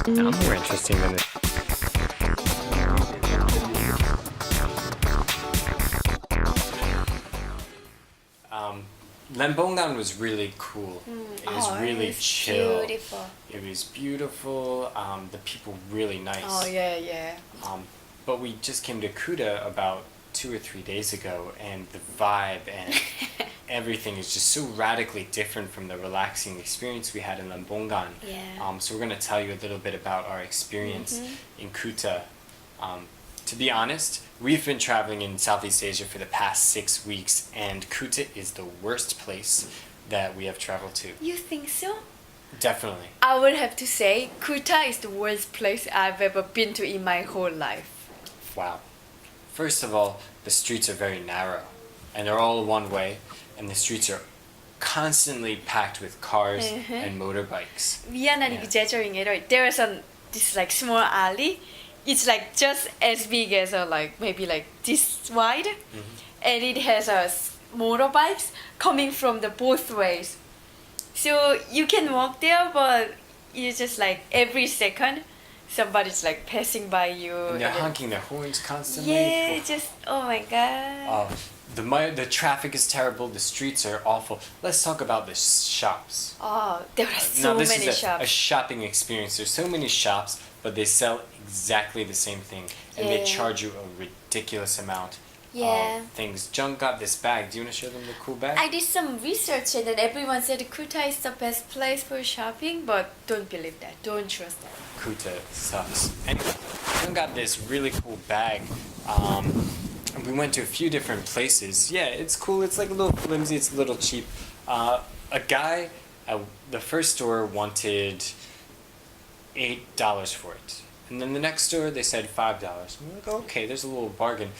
Now, more interesting than this. Lembongan was really cool. It was really chill. Beautiful. It was beautiful. The people really nice. Oh yeah, yeah. But we just came to Kuta about 2 or 3 days ago, and the vibe and everything is just so radically different from the relaxing experience we had in Lembongan. Yeah. So we're going to tell you a little bit about our experience in Kuta. To be honest, we've been traveling in Southeast Asia for the past 6 weeks, and Kuta is the worst place that we have traveled to. You think so? Definitely. I would have to say Kuta is the worst place I've ever been to in my whole life. Wow. First of all, the streets are very narrow, and they're all one way, and the streets are constantly packed with cars and motorbikes. 미안한 exaggerating. There is this like small alley. It's like just as big as like maybe like this wide, and it has motorbikes coming from the both ways. So you can walk there, but it's just like every second somebody's like passing by you. And they're honking their horns constantly. Yeah, just oh my god. The traffic is terrible. The streets are awful. Let's talk about the shops. Oh, there are so Now, this many is shops. a shopping experience. There's so many shops, but they sell exactly the same thing, and they charge you a ridiculous amount of things. Jung got this bag. Do you want to show them the cool bag? I did some research and then everyone said Kuta is the best place for shopping, but don't believe that. Don't trust that. Kuta sucks. Anyway, Jung got this really cool bag. We went to a few different places. Yeah, it's cool. It's like a little flimsy. It's a little cheap. A guy at the first store wanted $8 for it. And then the next store, they said $5. And we're like, okay, there's a little bargain.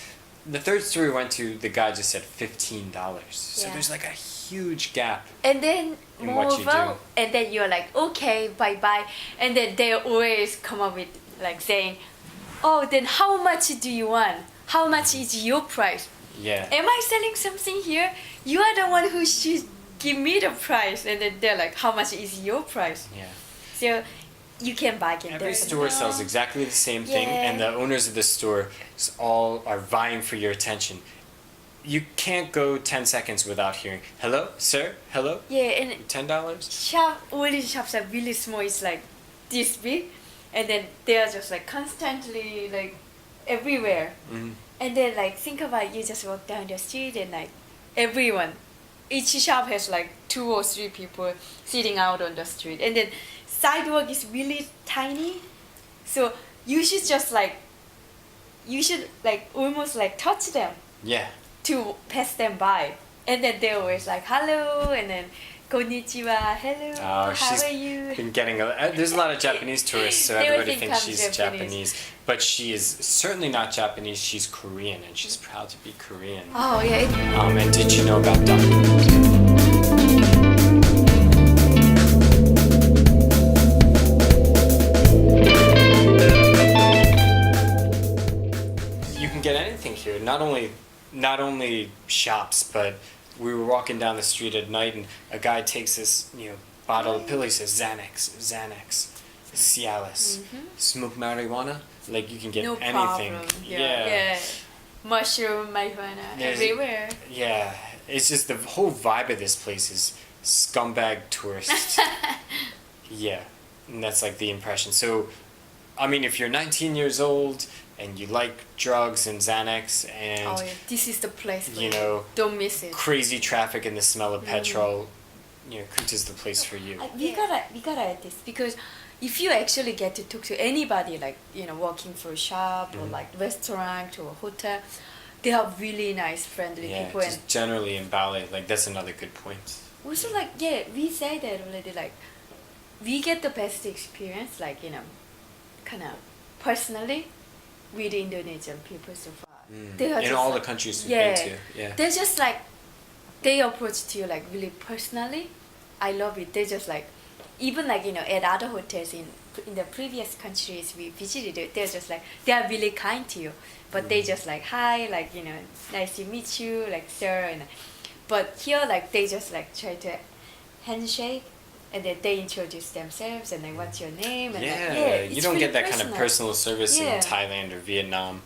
The third store we went to, the guy just said $15. So there's like a huge gap. And then in what you do. And then you're like, okay, bye bye. And then they always come up with like saying, oh, then how much do you want? How much is your price? Yeah. Am I selling something here? You are the one who should give me the price. And then they're like, how much is your price? Yeah. So you can bargain. Every store sells exactly the same thing, and the owners of the store all are vying for your attention. You can't go 10 seconds without hearing, hello, sir, hello? Yeah, and $10? all these shops are really small. It's like this big, and then they are just like constantly like everywhere. And then like think about it, you just walk down the street and like everyone, each shop has like 2 or 3 people sitting out on the street, and then sidewalk is really tiny, so you should just like almost like touch them. Yeah. To pass them by, and then they're always like hello, and then konnichiwa, hello, how are you? Been getting there's a lot of Japanese tourists, so everybody thinks she's Japanese, but she is certainly not Japanese. She's Korean, and she's proud to be Korean. Oh yeah. And did you know about documents? Get anything here. Not only shops, but we were walking down the street at night, and a guy takes this bottle of pill. He says Xanax, Cialis, smoke marijuana. Like you can get anything. Problem. Yeah. Mushroom, marijuana, everywhere. Yeah, it's just the whole vibe of this place is scumbag tourists. Yeah, and that's like the impression. So, I mean, if you're 19 years old and you like drugs and Xanax and this is the place for you. Don't miss it. Crazy traffic and the smell of petrol, Kuta's the place for you. We gotta add this, because if you actually get to talk to anybody, like working for a shop or like restaurant or a hotel, they are really nice, friendly people. Yeah, just generally in Bali, like that's another good point. Also, like we say that already. Like we get the best experience, like kind of personally, with Indonesian people so far. In all the countries we've been to, they're just like, they approach to you like really personally. I love it. They're just like, even like at other hotels in the previous countries we visited, they're just like, they are really kind to you, but they just like, hi, like nice to meet you, like sir, but here like they just like try to handshake and then they introduce themselves and like what's your name and Yeah, like, you it's don't really get that kind of personal service Yeah. in Thailand or Vietnam.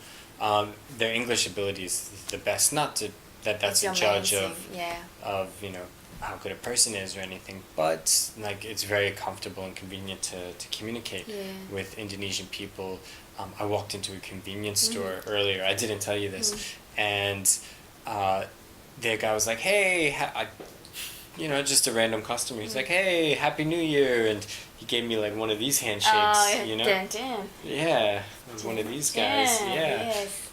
Their English ability is the best. Not to that's a It's judge amazing, of yeah. How good a person is or anything, but like it's very comfortable and convenient to communicate Yeah. with Indonesian people. I walked into a convenience Mm-hmm. store earlier. I didn't tell you this, and the guy was like, "Hey," just a random customer. He's like, "Hey, Happy New Year," and he gave me like one of these handshakes. Damn. Yeah, like one of these guys. Yeah. Yes.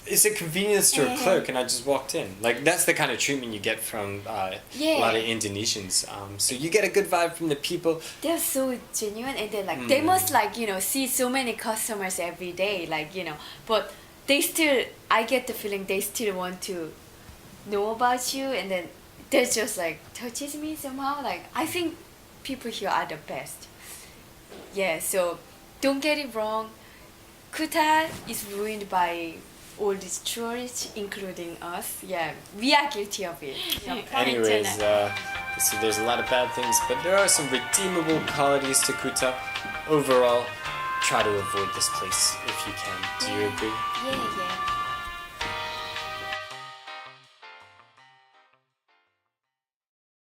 It's a convenience store clerk, and I just walked in. Like that's the kind of treatment you get from a lot of Indonesians. So you get a good vibe from the people. They're so genuine, and they're like they must like see so many customers every day, like but they still, I get the feeling they still want to know about you, and then they just like touches me somehow. Like I think people here are the best. Yeah, so don't get it wrong. Kuta is ruined by all these tourists, including us. Yeah, we are guilty of it. Anyways, so there's a lot of bad things, but there are some redeemable qualities to Kuta. Overall, try to avoid this place if you can. Do you agree? Yeah.